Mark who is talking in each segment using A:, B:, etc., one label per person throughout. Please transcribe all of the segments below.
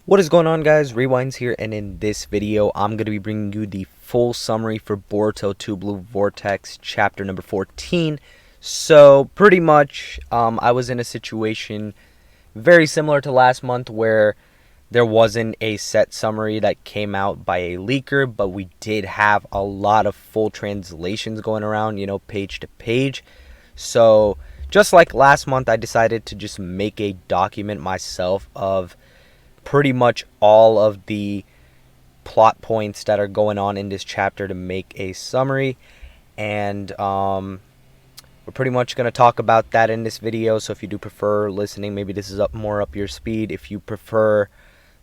A: What is going on, guys? Rewinds here, and in this video I'm going to be bringing you the full summary for Boruto 2 Blue Vortex chapter number 14. So pretty much I was in a situation very similar to last month where there wasn't a set summary that came out by a leaker, but we did have a lot of full translations going around, page to page. So just like last month, I decided to just make a document myself of pretty much all of the plot points that are going on in this chapter to make a summary. And we're pretty much going to talk about that in this video. So if you do prefer listening, maybe this is more up your speed. If you prefer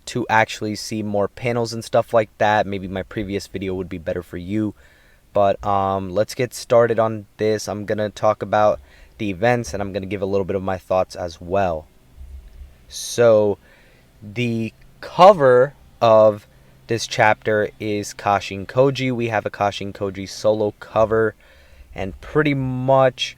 A: to actually see more panels and stuff like that, maybe my previous video would be better for you. But let's get started on this. I'm going to talk about the events, and I'm going to give a little bit of my thoughts as well. So the cover of this chapter is Kashin Koji. We have a Kashin Koji solo cover, and pretty much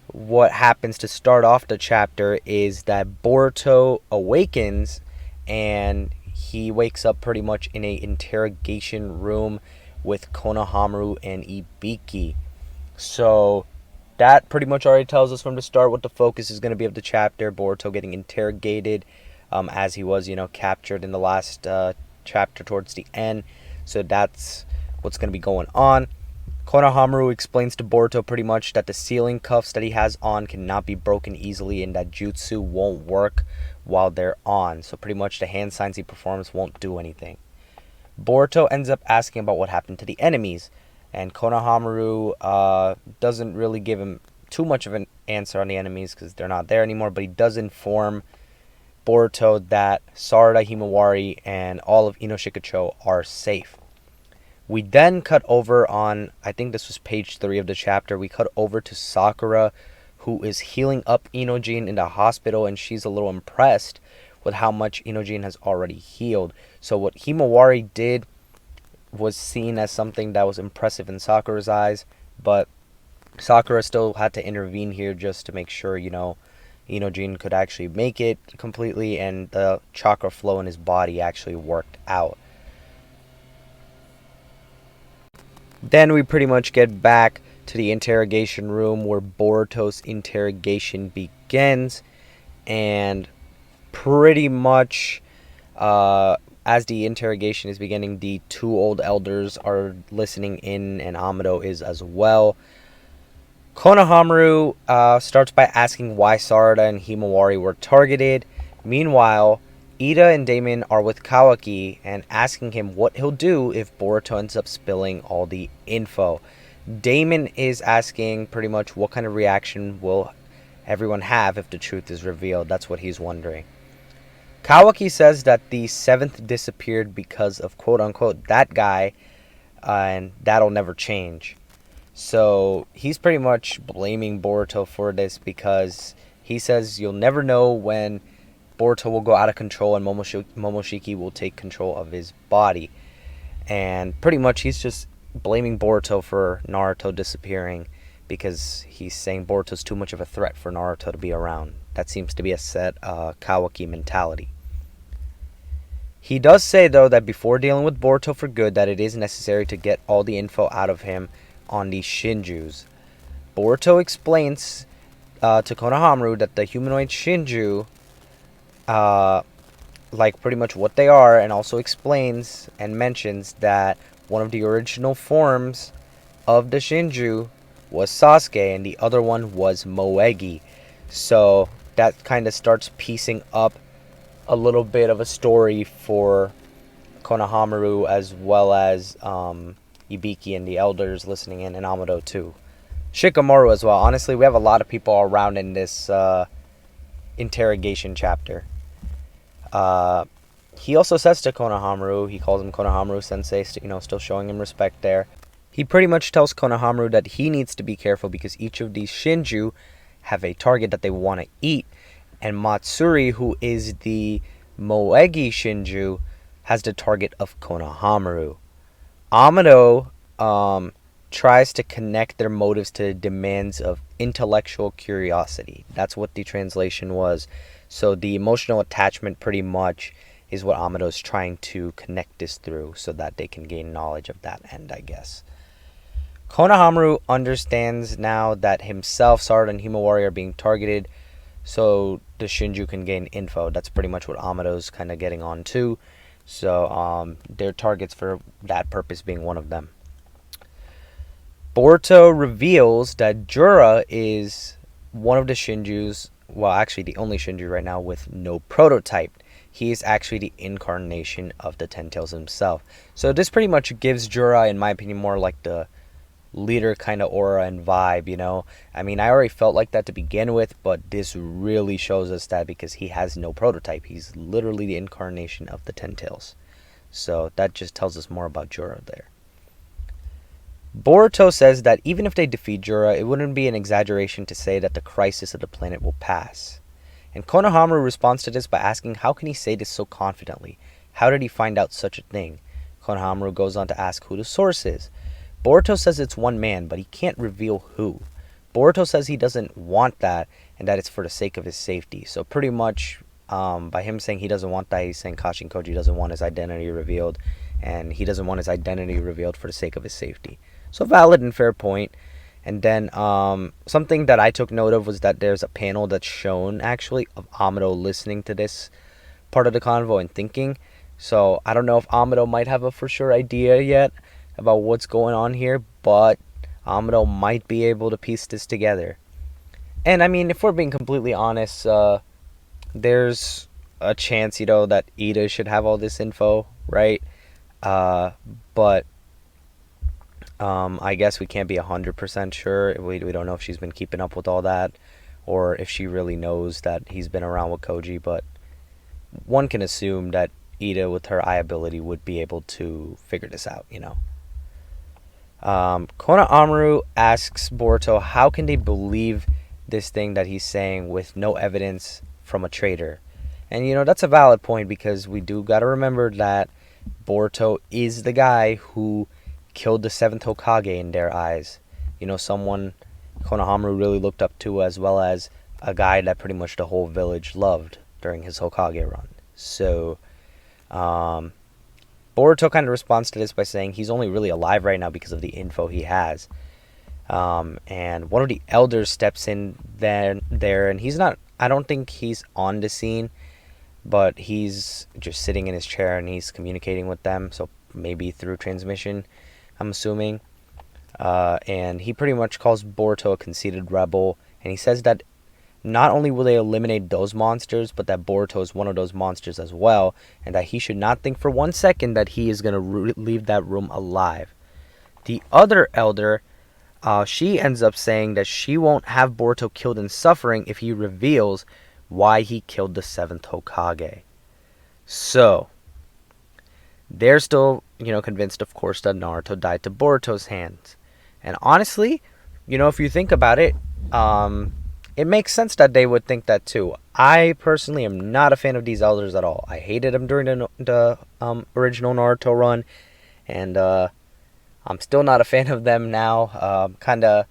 A: what happens to start off the chapter is that Boruto awakens, and he wakes up pretty much in a interrogation room with Konohamaru and Ibiki. So that pretty much already tells us from the start what the focus is going to be of the chapter. Boruto getting interrogated, as he was, captured in the last chapter towards the end. So that's what's going to be going on. Konohamaru explains to Boruto pretty much that the sealing cuffs that he has on cannot be broken easily, and that jutsu won't work while they're on. So pretty much the hand signs he performs won't do anything. Boruto ends up asking about what happened to the enemies, and Konohamaru doesn't really give him too much of an answer on the enemies because they're not there anymore, but he does inform Boruto that Sarada, Himawari, and all of Inoshikacho are safe. We then cut over on, I think this was page 3 of the chapter, we cut over to Sakura, who is healing up Inojin in the hospital, and she's a little impressed with how much Inojin has already healed. So what Himawari did was seen as something that was impressive in Sakura's eyes, but Sakura still had to intervene here just to make sure, Inojin could actually make it completely, and the chakra flow in his body actually worked out. Then we pretty much get back to the interrogation room where Boruto's interrogation begins, and pretty much as the interrogation is beginning, the two old elders are listening in, and Amado is as well. Konohamaru starts by asking why Sarada and Himawari were targeted. Meanwhile, Ida and Damon are with Kawaki and asking him what he'll do if Boruto ends up spilling all the info. Damon is asking pretty much what kind of reaction will everyone have if the truth is revealed. That's what he's wondering. Kawaki says that the 7th disappeared because of quote-unquote that guy, and that'll never change. So he's pretty much blaming Boruto for this because he says you'll never know when Boruto will go out of control and Momoshiki will take control of his body. And pretty much he's just blaming Boruto for Naruto disappearing because he's saying Boruto's too much of a threat for Naruto to be around. That seems to be a set Kawaki mentality. He does say, though, that before dealing with Boruto for good, that it is necessary to get all the info out of him on the Shinjus. Boruto explains to Konohamaru that the humanoid Shinju, like pretty much what they are, and also explains and mentions that one of the original forms of the Shinju was Sasuke and the other one was Moegi. So that kind of starts piecing up a little bit of a story for Konohamaru, as well as Ibiki and the elders listening in, and Amado too. Shikamaru as well. Honestly, we have a lot of people around in this interrogation chapter. He also says to Konohamaru, he calls him Konohamaru Sensei, still showing him respect there. He pretty much tells Konohamaru that he needs to be careful because each of these Shinju have a target that they want to eat. And Matsuri, who is the Moegi Shinju, has the target of Konohamaru. Amado tries to connect their motives to the demands of intellectual curiosity. That's what the translation was. So the emotional attachment pretty much is what Amado's trying to connect this through so that they can gain knowledge of that end, I guess. Konohamaru understands now that himself, Sarada, and Himawari are being targeted, so the Shinju can gain info. That's pretty much what Amado's kind of getting on to. So their targets for that purpose being one of them. Boruto reveals that Jura is one of the Shinjus, well, actually the only Shinju right now with no prototype. He is actually the incarnation of the Ten Tails himself. So this pretty much gives Jura, in my opinion, more like the leader kind of aura and vibe, you know. I mean, I already felt like that to begin with, but this really shows us that because he has no prototype. He's literally the incarnation of the Ten Tails. So that just tells us more about Jura there. Boruto says that even if they defeat Jura, it wouldn't be an exaggeration to say that the crisis of the planet will pass. And Konohamaru responds to this by asking how can he say this so confidently? How did he find out such a thing? Konohamaru goes on to ask who the source is. Boruto says it's one man, but he can't reveal who. Boruto says he doesn't want that, and that it's for the sake of his safety. So pretty much, by him saying he doesn't want that, he's saying Kashin Koji doesn't want his identity revealed, and he doesn't want his identity revealed for the sake of his safety. So valid and fair point. And then something that I took note of was that there's a panel that's shown, actually, of Amado listening to this part of the convo and thinking. So I don't know if Amado might have a for sure idea yet about what's going on here, but Amado might be able to piece this together. And I mean, if we're being completely honest, there's a chance, you know, that Ida should have all this info, right? But I guess we can't be 100% sure. We don't know if she's been keeping up with all that, or if she really knows that he's been around with Koji, but one can assume that Ida, with her eye ability, would be able to figure this out, you know. Konohamaru asks Boruto how can they believe this thing that he's saying with no evidence from a traitor. And you know, that's a valid point, because we do gotta remember that Boruto is the guy who killed the 7th Hokage in their eyes. You know, someone Konohamaru really looked up to, as well as a guy that pretty much the whole village loved during his Hokage run. So Boruto kind of responds to this by saying he's only really alive right now because of the info he has. And one of the elders steps in there, and he's not, I don't think he's on the scene, but he's just sitting in his chair and he's communicating with them, so maybe through transmission, I'm assuming. And he pretty much calls Boruto a conceited rebel, and he says that not only will they eliminate those monsters, but that Boruto is one of those monsters as well, and that he should not think for 1 second that he is going to leave that room alive. The other elder, she ends up saying that she won't have Boruto killed and suffering if he reveals why he killed the 7th Hokage. So they're still, you know, convinced, of course, that Naruto died to Boruto's hands. And honestly, you know, if you think about it, it makes sense that they would think that too. I personally am not a fan of these elders at all. I hated them during the original Naruto run, and I'm still not a fan of them now. Kind of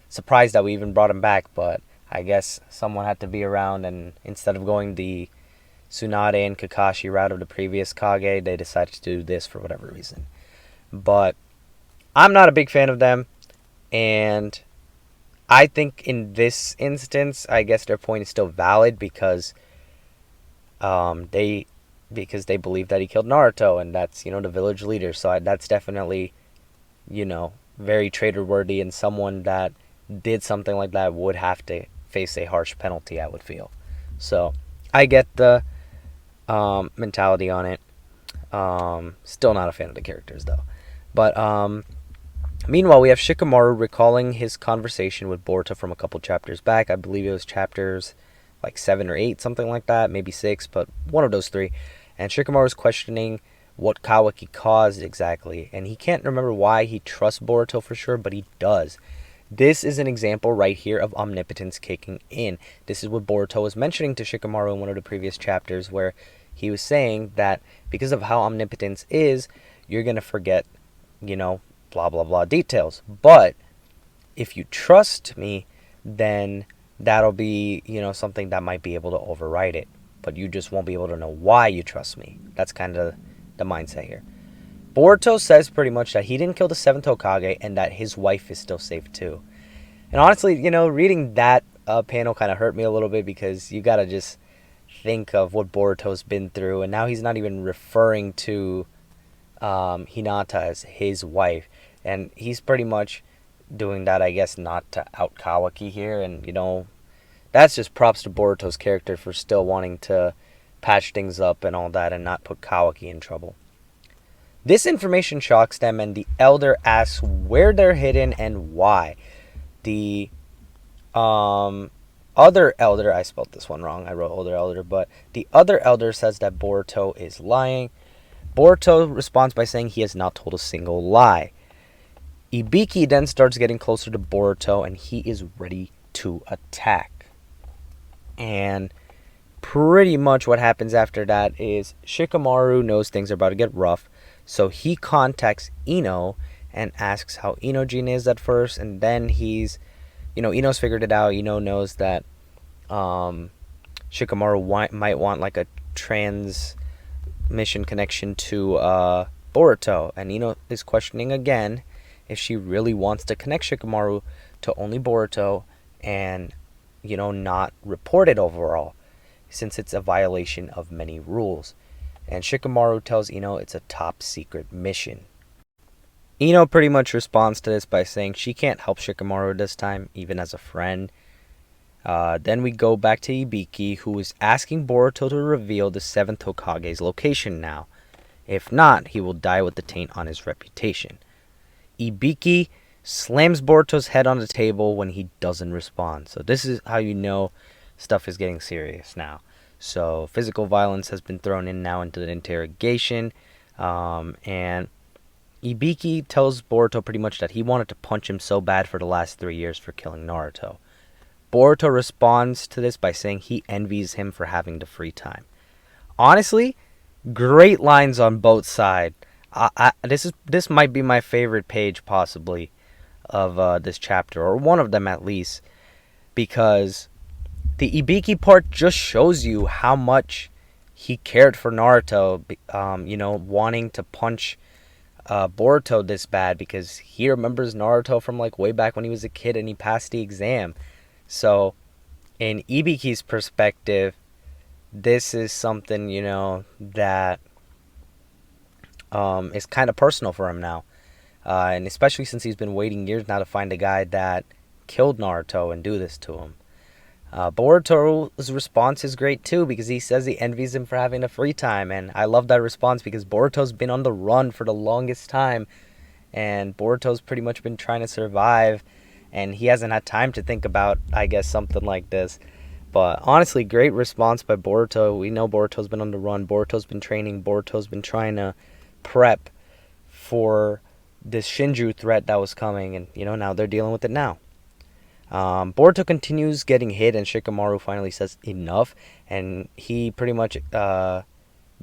A: surprised that we even brought them back, but I guess someone had to be around, and instead of going the Tsunade and Kakashi route of the previous Kage, they decided to do this for whatever reason. But I'm not a big fan of them, and I think in this instance, I guess their point is still valid, because they believe that he killed Naruto, and that's, you know, the village leader. So that's definitely, you know, very traitor worthy, and someone that did something like that would have to face a harsh penalty, I would feel. So I get the mentality on it. Still not a fan of the characters though. But meanwhile, we have Shikamaru recalling his conversation with Boruto from a couple chapters back. I believe it was chapters like 7 or 8, something like that, maybe 6, but one of those 3. And Shikamaru is questioning what Kawaki caused exactly, and he can't remember why he trusts Boruto for sure, but he does. This is an example right here of omnipotence kicking in. This is what Boruto was mentioning to Shikamaru in one of the previous chapters, where he was saying that because of how omnipotence is, you're going to forget, you know, blah, blah, blah details. But if you trust me, then that'll be, you know, something that might be able to override it. but you just won't be able to know why you trust me. That's kind of the mindset here. Boruto says pretty much that he didn't kill the 7th Hokage and that his wife is still safe too. And honestly, reading that panel kind of hurt me a little bit, because you gotta just think of what Boruto's been through, and now he's not even referring to Hinata as his wife, and he's pretty much doing that, I guess, not to out Kawaki here, and that's just props to Boruto's character for still wanting to patch things up and all that and not put Kawaki in trouble. This information shocks them, and the elder asks where they're hidden and why. The other elder, I spelled this one wrong, I wrote older elder, but the other elder says that Boruto is lying. Boruto responds by saying he has not told a single lie. Ibiki then starts getting closer to Boruto, and he is ready to attack. And pretty much what happens after that is Shikamaru knows things are about to get rough, so he contacts Ino and asks how Inojin is at first, and then Ino's figured it out. Ino knows that Shikamaru might want like a transmission connection to Boruto, and Ino is questioning again if she really wants to connect Shikamaru to only Boruto and not report it overall, since it's a violation of many rules. And Shikamaru tells Ino it's a top secret mission. Ino pretty much responds to this by saying she can't help Shikamaru this time, even as a friend. Then we go back to Ibiki, who is asking Boruto to reveal the 7th Hokage's location now. If not, he will die with the taint on his reputation. Ibiki slams Boruto's head on the table when he doesn't respond. So this is how you know stuff is getting serious now. So physical violence has been thrown in now into the interrogation. And Ibiki tells Boruto pretty much that he wanted to punch him so bad for the last 3 years for killing Naruto. Boruto responds to this by saying he envies him for having the free time. Honestly, great lines on both sides. This might be my favorite page possibly of this chapter, or one of them at least, because the Ibiki part just shows you how much he cared for Naruto, wanting to punch Boruto this bad because he remembers Naruto from like way back when he was a kid and he passed the exam. So in Ibiki's perspective, this is something, that is kind of personal for him now. And especially since he's been waiting years now to find a guy that killed Naruto and do this to him. Boruto's response is great too, because he says he envies him for having a free time, and I love that response because Boruto's been on the run for the longest time, and Boruto's pretty much been trying to survive, and he hasn't had time to think about, I guess, something like this. But honestly, great response by Boruto. We know Boruto's been on the run, Boruto's been training, Boruto's been trying to prep for this Shinju threat that was coming, and now they're dealing with it now. Boruto continues getting hit, and Shikamaru finally says enough, and he pretty much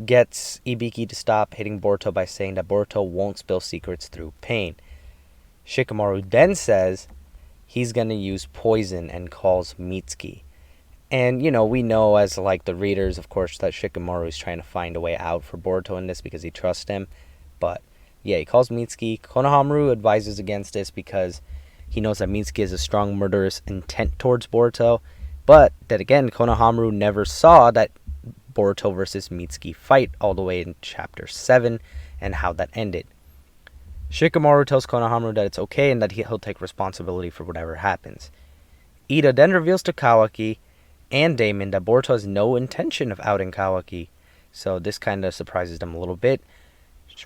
A: gets Ibiki to stop hitting Boruto by saying that Boruto won't spill secrets through pain. Shikamaru then says he's going to use poison and calls Mitsuki. And, we know as like the readers, of course, that Shikamaru is trying to find a way out for Boruto in this because he trusts him. But yeah, he calls Mitsuki. Konohamaru advises against this because he knows that Mitsuki has a strong murderous intent towards Boruto. But then again, Konohamaru never saw that Boruto versus Mitsuki fight all the way in chapter 7 and how that ended. Shikamaru tells Konohamaru that it's okay and that he'll take responsibility for whatever happens. Ida then reveals to Kawaki and Damon that Boruto has no intention of outing Kawaki. So this kind of surprises them a little bit.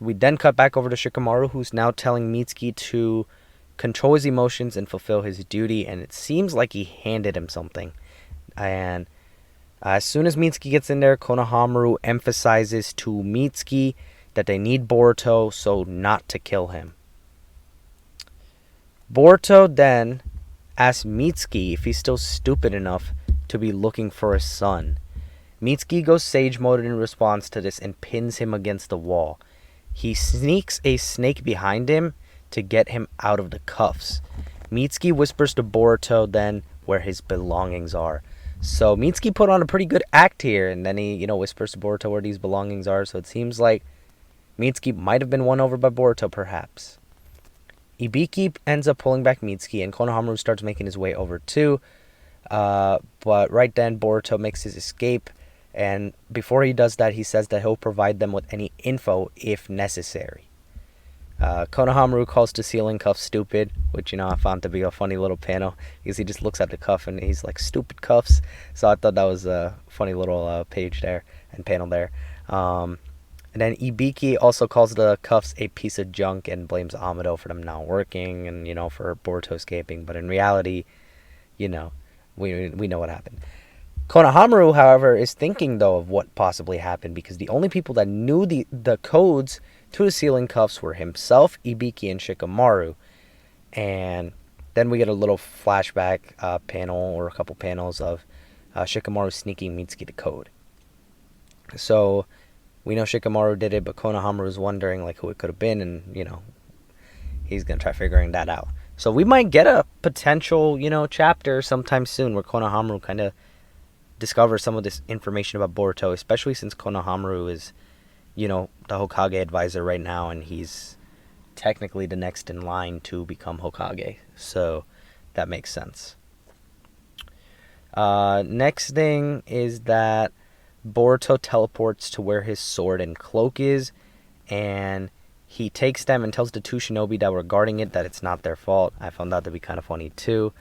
A: We then cut back over to Shikamaru, who's now telling Mitsuki to control his emotions and fulfill his duty, and it seems like he handed him something. And as soon as Mitsuki gets in there, Konohamaru emphasizes to Mitsuki that they need Boruto, so not to kill him. Boruto then asks Mitsuki if he's still stupid enough to be looking for a son. Mitsuki goes sage mode in response to this and pins him against the wall. He sneaks a snake behind him to get him out of the cuffs. Mitsuki whispers to Boruto then where his belongings are. So Mitsuki put on a pretty good act here, and then he, whispers to Boruto where these belongings are. So it seems like Mitsuki might have been won over by Boruto, perhaps. Ibiki ends up pulling back Mitsuki, and Konohamaru starts making his way over too. But right then, Boruto makes his escape, and before he does that, he says that he'll provide them with any info if necessary. Konohamaru calls to Ceiling Cuff stupid, which, I found to be a funny little panel, because he just looks at the cuff and he's like, stupid cuffs. So I thought that was a funny little page there and panel there. And then Ibiki also calls the cuffs a piece of junk and blames Amado for them not working and, for Boruto escaping. But in reality, we know what happened. Konohamaru, however, is thinking, though, of what possibly happened, because the only people that knew the codes to the ceiling cuffs were himself, Ibiki, and Shikamaru. And then we get a little flashback panel, or a couple panels of Shikamaru sneaking Mitsuki the code. So we know Shikamaru did it, but Konohamaru is wondering who it could have been, and he's gonna try figuring that out. So we might get a potential chapter sometime soon where Konohamaru kind of discovers some of this information about Boruto, especially since Konohamaru is the Hokage advisor right now, and he's technically the next in line to become Hokage. So that makes sense. Next thing is that Boruto teleports to where his sword and cloak is, and he takes them and tells the two shinobi that were guarding it that it's not their fault. I found that to be kind of funny too.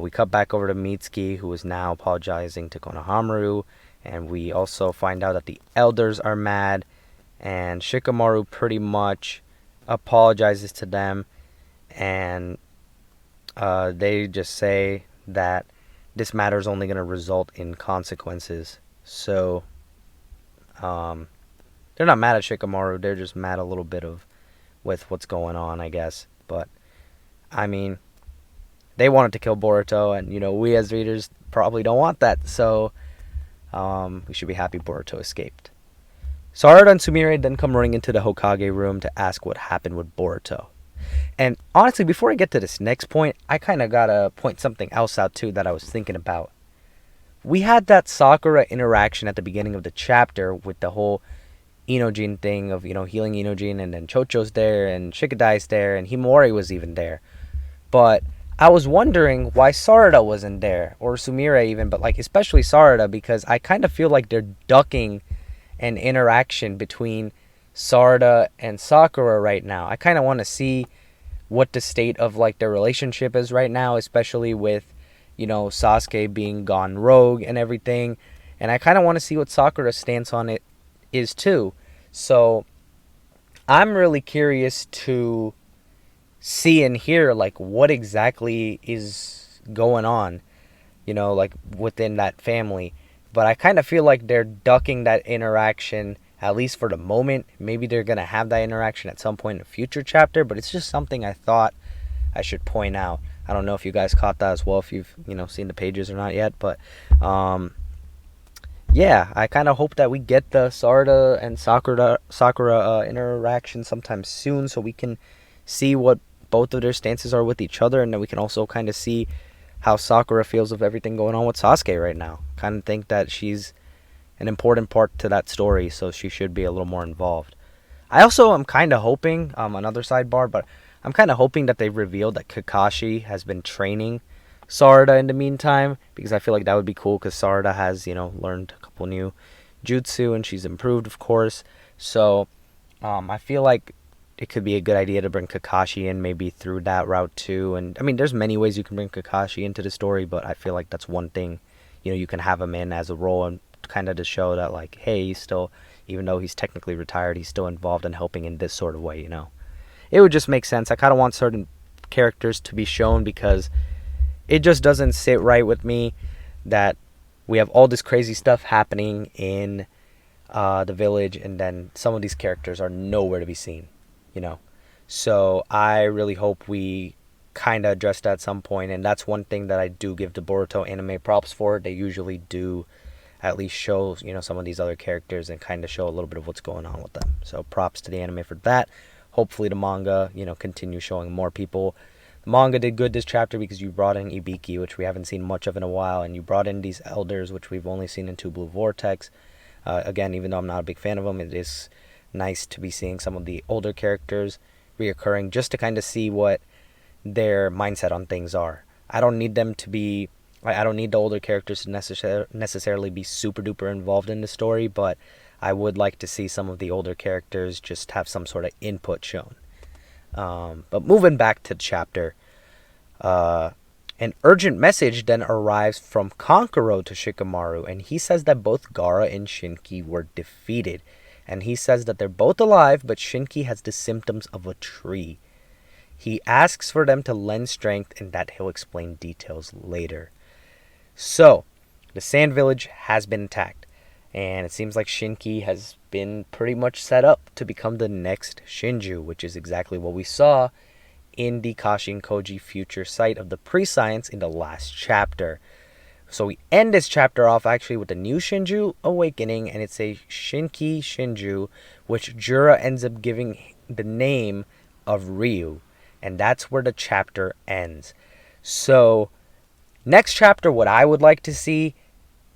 A: We cut back over to Mitsuki, who is now apologizing to Konohamaru, and we also find out that the elders are mad, and Shikamaru pretty much apologizes to them, and they just say that this matter is only going to result in consequences. So they're not mad at Shikamaru, they're just mad a little bit with what's going on, I guess. But I mean, they wanted to kill Boruto, and we as readers probably don't want that. So we should be happy Boruto escaped. Sarada and Sumire then come running into the Hokage room to ask what happened with Boruto. And honestly, before I get to this next point, I kind of gotta point something else out too that I was thinking about. We had that Sakura interaction at the beginning of the chapter with the whole Inojin thing of, healing Inojin, and then Chocho's there, and Shikadai's there, and Himori was even there. But I was wondering why Sarada wasn't there, or Sumire even, but especially Sarada, because I kind of feel like they're ducking an interaction between Sarada and Sakura right now. I kind of want to see what the state of their relationship is right now, especially with Sasuke being gone rogue and everything, and I kind of want to see what Sakura's stance on it is too. So I'm really curious to see and hear what exactly is going on, within that family. But I kind of feel like they're ducking that interaction, at least for the moment. Maybe they're going to have that interaction at some point in a future chapter, but it's just something I thought I should point out. I don't know if you guys caught that as well, if you've, seen the pages or not yet, but yeah, I kind of hope that we get the Sarada and Sakura interaction sometime soon, so we can see what both of their stances are with each other, and then we can also kind of see how Sakura feels of everything going on with Sasuke right now. Kind of think that she's an important part to that story, so she should be a little more involved. I also am kind of hoping, another sidebar, but I'm kind of hoping that they revealed that Kakashi has been training Sarada in the meantime, because I feel like that would be cool, because Sarada has, learned a couple new jutsu, and she's improved, of course. So I feel like it could be a good idea to bring Kakashi in, maybe through that route too. And I mean, there's many ways you can bring Kakashi into the story, but I feel like that's one thing, you can have him in as a role, and kind of to show that hey, he's still, even though he's technically retired, he's still involved in helping in this sort of way. It would just make sense. I kind of want certain characters to be shown, because it just doesn't sit right with me that we have all this crazy stuff happening in the village, and then some of these characters are nowhere to be seen. So I really hope we kind of address that at some point, and that's one thing that I do give the Boruto anime props for. They usually do at least show some of these other characters and kind of show a little bit of what's going on with them. So props to the anime for that. Hopefully the manga continue showing more people manga did good this chapter because you brought in Ibiki, which we haven't seen much of in a while, and you brought in these elders, which we've only seen in Two Blue Vortex. Again, even though I'm not a big fan of them, it is nice to be seeing some of the older characters reoccurring just to kind of see what their mindset on things are. I don't need them to be. I don't need the older characters to necessarily be super duper involved in the story, but I would like to see some of the older characters just have some sort of input shown. But moving back to the chapter, an urgent message then arrives from Kankuro to Shikamaru, and he says that both Gaara and Shinki were defeated. And he says that they're both alive, but Shinki has the symptoms of a tree. He asks for them to lend strength and that he'll explain details later. So, the Sand Village has been attacked, and it seems like Shinki has been pretty much set up to become the next Shinju, which is exactly what we saw in the Kashin Koji future sight of the pre-science in the last chapter. So we end this chapter off actually with the new Shinju awakening, and it's a Shinki Shinju, which Jura ends up giving the name of Ryu, and that's where the chapter ends. So next chapter, what I would like to see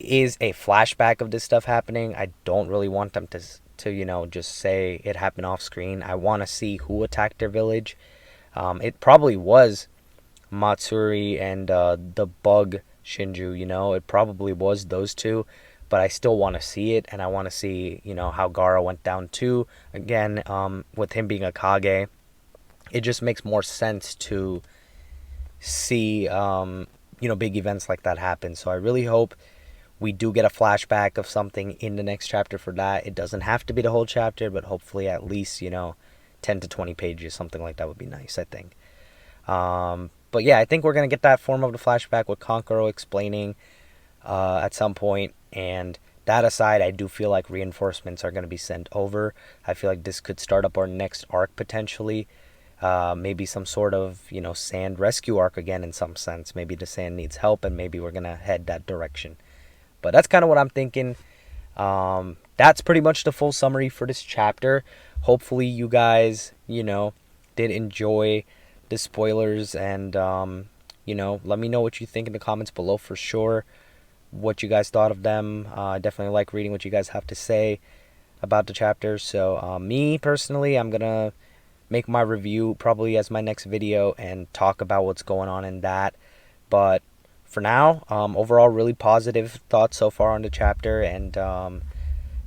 A: is a flashback of this stuff happening. I don't really want them to just say it happened off screen. I want to see who attacked their village. It probably was Matsuri and the bug Shinju, it probably was those two, but I still want to see it, and I want to see, how Gaara went down too. Again, with him being a Kage, it just makes more sense to see, big events like that happen. So I really hope we do get a flashback of something in the next chapter for that. It doesn't have to be the whole chapter, but hopefully at least, 10 to 20 pages, something like that would be nice, I think. But yeah, I think we're going to get that form of the flashback with Kankuro explaining at some point. And that aside, I do feel like reinforcements are going to be sent over. I feel like this could start up our next arc potentially. Maybe some sort of, sand rescue arc again in some sense. Maybe the sand needs help, and maybe we're going to head that direction. But that's kind of what I'm thinking. That's pretty much the full summary for this chapter. Hopefully you guys, did enjoy the spoilers, and let me know what you think in the comments below for sure, what you guys thought of them. I definitely like reading what you guys have to say about the chapters. So me personally, I'm gonna make my review probably as my next video and talk about what's going on in that. But for now, overall really positive thoughts so far on the chapter, and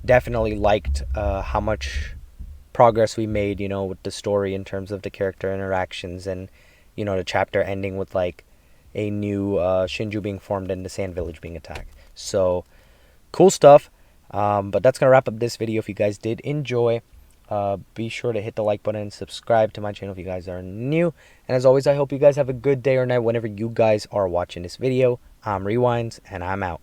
A: definitely liked how much progress we made, with the story in terms of the character interactions, and, the chapter ending with like a new Shinju being formed and the Sand Village being attacked. So cool stuff. But that's going to wrap up this video. If you guys did enjoy, be sure to hit the like button and subscribe to my channel if you guys are new. And as always, I hope you guys have a good day or night whenever you guys are watching this video. I'm Rewinds, and I'm out.